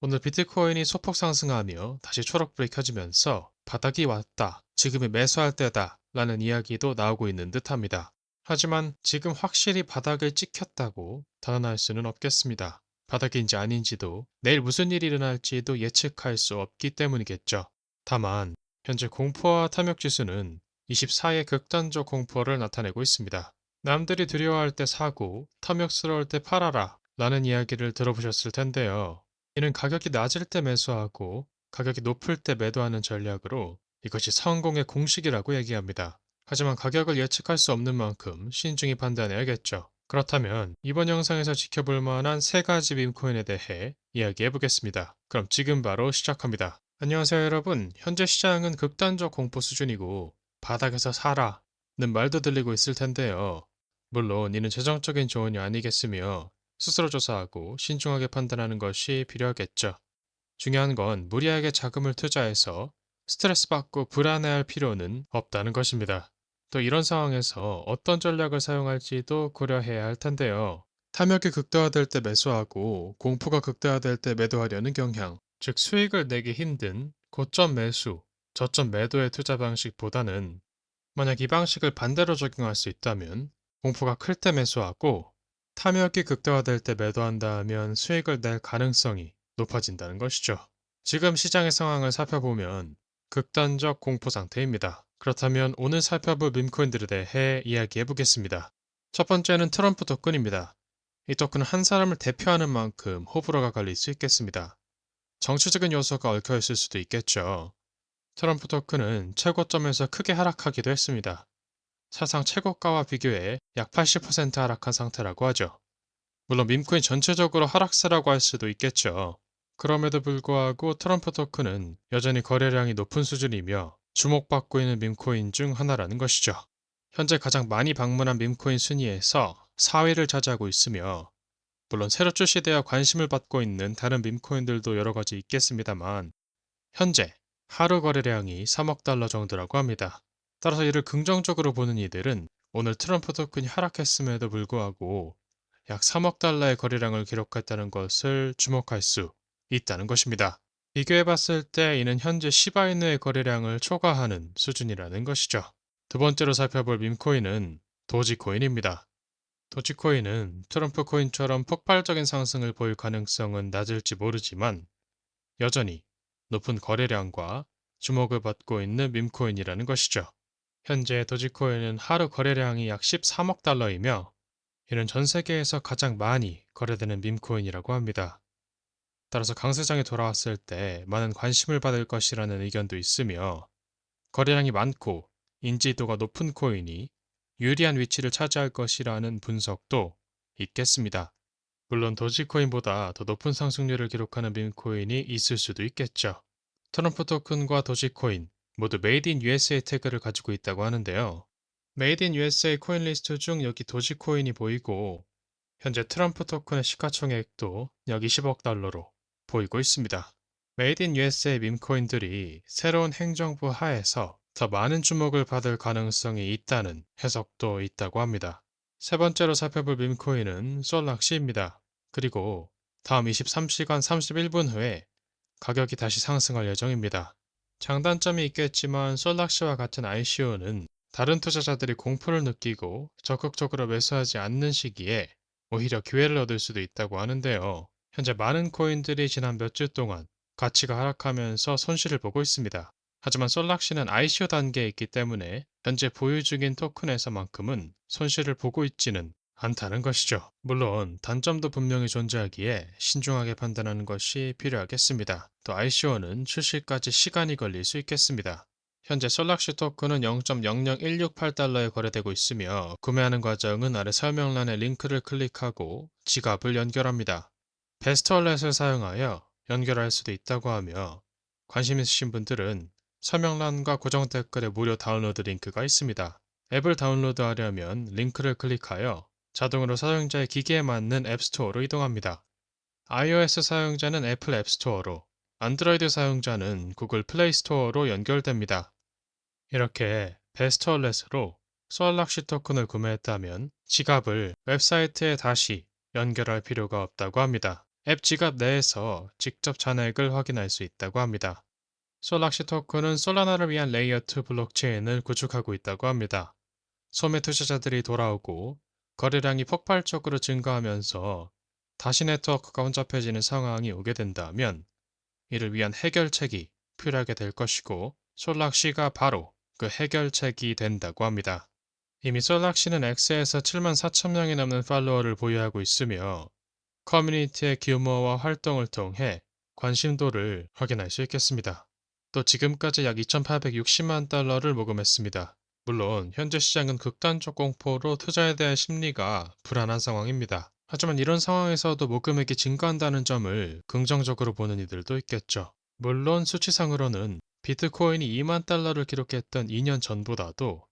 오늘 비트코인이 소폭 상승하며 다시 초록불이 켜지면서 바닥이 왔다, 지금이 매수할 때다 라는 이야기도 나오고 있는 듯합니다. 하지만 지금 확실히 바닥을 찍혔다고 단언할 수는 없겠습니다. 바닥인지 아닌지도 내일 무슨 일이 일어날지도 예측할 수 없기 때문이겠죠. 다만 현재 공포와 탐욕 지수는 24의 극단적 공포를 나타내고 있습니다. 남들이 두려워할 때 사고, 탐욕스러울 때 팔아라 라는 이야기를 들어보셨을 텐데요. 이는 가격이 낮을 때 매수하고 가격이 높을 때 매도하는 전략으로 이것이 성공의 공식이라고 얘기합니다. 하지만 가격을 예측할 수 없는 만큼 신중히 판단해야겠죠. 그렇다면 이번 영상에서 지켜볼 만한 세 가지 밈코인에 대해 이야기해 보겠습니다. 그럼 지금 바로 시작합니다. 안녕하세요 여러분. 현재 시장은 극단적 공포 수준이고 바닥에서 사라는 말도 들리고 있을 텐데요. 물론 이는 재정적인 조언이 아니겠으며 스스로 조사하고 신중하게 판단하는 것이 필요하겠죠. 중요한 건 무리하게 자금을 투자해서 스트레스 받고 불안해할 필요는 없다는 것입니다. 또 이런 상황에서 어떤 전략을 사용할지도 고려해야 할 텐데요. 탐욕이 극대화될 때 매수하고 공포가 극대화될 때 매도하려는 경향, 즉 수익을 내기 힘든 고점 매수, 저점 매도의 투자 방식보다는 만약 이 방식을 반대로 적용할 수 있다면 공포가 클 때 매수하고 탐욕이 극대화될 때 매도한다 하면 수익을 낼 가능성이 높아진다는 것이죠. 지금 시장의 상황을 살펴보면 극단적 공포 상태입니다. 그렇다면 오늘 살펴볼 밈코인들에 대해 이야기해 보겠습니다. 첫 번째는 트럼프 토큰입니다. 이 토큰은 한 사람을 대표하는 만큼 호불호가 갈릴 수 있겠습니다. 정치적인 요소가 얽혀 있을 수도 있겠죠. 트럼프 토큰은 최고점에서 크게 하락하기도 했습니다. 사상 최고가와 비교해 약 80% 하락한 상태라고 하죠. 물론 밈코인 전체적으로 하락세라고 할 수도 있겠죠. 그럼에도 불구하고 트럼프 토큰은 여전히 거래량이 높은 수준이며 주목받고 있는 밈코인 중 하나라는 것이죠. 현재 가장 많이 방문한 밈코인 순위에서 4위를 차지하고 있으며 물론 새로 출시되어 관심을 받고 있는 다른 밈코인들도 여러 가지 있겠습니다만 현재 하루 거래량이 3억 달러 정도라고 합니다. 따라서 이를 긍정적으로 보는 이들은 오늘 트럼프 토큰이 하락했음에도 불구하고 약 3억 달러의 거래량을 기록했다는 것을 주목할 수 있다는 것입니다. 비교해 봤을 때 이는 현재 시바이누의 거래량을 초과하는 수준이라는 것이죠. 두 번째로 살펴볼 밈코인은 도지코인입니다. 도지코인은 트럼프 코인처럼 폭발적인 상승을 보일 가능성은 낮을지 모르지만 여전히 높은 거래량과 주목을 받고 있는 밈코인이라는 것이죠. 현재 도지코인은 하루 거래량이 약 13억 달러이며 이는 전 세계에서 가장 많이 거래되는 밈코인이라고 합니다. 따라서 강세장이 돌아왔을 때 많은 관심을 받을 것이라는 의견도 있으며 거래량이 많고 인지도가 높은 코인이 유리한 위치를 차지할 것이라는 분석도 있겠습니다. 물론 도지코인보다 더 높은 상승률을 기록하는 밈코인이 있을 수도 있겠죠. 트럼프 토큰과 도지코인 모두 메이드 인 USA 태그를 가지고 있다고 하는데요. 메이드 인 USA 코인 리스트 중 여기 도지코인이 보이고 현재 트럼프 토큰의 시가총액도 약 20억 달러로 보이고 있습니다. 메이드 인 USA 밈코인들이 새로운 행정부 하에서 더 많은 주목을 받을 가능성이 있다는 해석도 있다고 합니다. 세 번째로 살펴볼 밈코인은 솔락시입니다. 그리고 다음 23시간 31분 후에 가격이 다시 상승할 예정입니다. 장단점이 있겠지만 솔락시와 같은 ICO는 다른 투자자들이 공포를 느끼고 적극적으로 매수하지 않는 시기에 오히려 기회를 얻을 수도 있다고 하는데요. 현재 많은 코인들이 지난 몇 주 동안 가치가 하락하면서 손실을 보고 있습니다. 하지만 솔락시는 ICO 단계에 있기 때문에 현재 보유 중인 토큰에서만큼은 손실을 보고 있지는 않다는 것이죠. 물론 단점도 분명히 존재하기에 신중하게 판단하는 것이 필요하겠습니다. 또 ICO는 출시까지 시간이 걸릴 수 있겠습니다. 현재 솔락시 토큰은 0.00168달러에 거래되고 있으며 구매하는 과정은 아래 설명란의 링크를 클릭하고 지갑을 연결합니다. 베스트월렛을 사용하여 연결할 수도 있다고 하며 관심 있으신 분들은 설명란과 고정 댓글에 무료 다운로드 링크가 있습니다. 앱을 다운로드하려면 링크를 클릭하여 자동으로 사용자의 기기에 맞는 앱스토어로 이동합니다. iOS 사용자는 애플 앱스토어로, 안드로이드 사용자는 구글 플레이 스토어로 연결됩니다. 이렇게 베스트월렛으로 솔락시 토큰을 구매했다면 지갑을 웹사이트에 다시 연결할 필요가 없다고 합니다. 앱 지갑 내에서 직접 잔액을 확인할 수 있다고 합니다. 솔락시 토큰은 솔라나를 위한 레이어 2 블록체인을 구축하고 있다고 합니다. 소매 투자자들이 돌아오고 거래량이 폭발적으로 증가하면서 다시 네트워크가 혼잡해지는 상황이 오게 된다면 이를 위한 해결책이 필요하게 될 것이고 솔락시가 바로 그 해결책이 된다고 합니다. 이미 솔락시는 X에서 7만 4천 명이 넘는 팔로워를 보유하고 있으며 커뮤니티의 규모와 활동을 통해 관심도를 확인할 수 있겠습니다. 또 지금까지 약 2,860만 달러를 모금했습니다. 물론 현재 시장은 극단적 공포로 투자에 대한 심리가 불안한 상황입니다. 하지만 이런 상황에서도 모금액이 증가한다는 점을 긍정적으로 보는 이들도 있겠죠. 물론 수치상으로는 비트코인이 2만 달러를 기록했던 2년 전보다도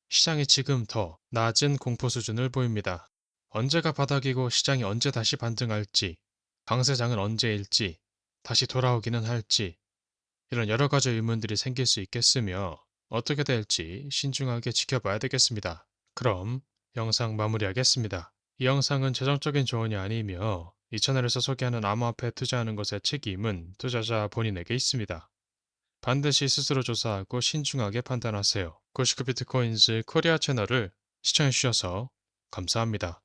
시장이 지금 더 낮은 공포 수준을 보입니다. 언제가 바닥이고 시장이 언제 다시 반등할지, 강세장은 언제일지, 다시 돌아오기는 할지, 이런 여러 가지 의문들이 생길 수 있겠으며 어떻게 될지 신중하게 지켜봐야 되겠습니다. 그럼 영상 마무리하겠습니다. 이 영상은 재정적인 조언이 아니며 이 채널에서 소개하는 암호화폐에 투자하는 것의 책임은 투자자 본인에게 있습니다. 반드시 스스로 조사하고 신중하게 판단하세요. 99비트코인즈 코리아 채널을 시청해주셔서 감사합니다.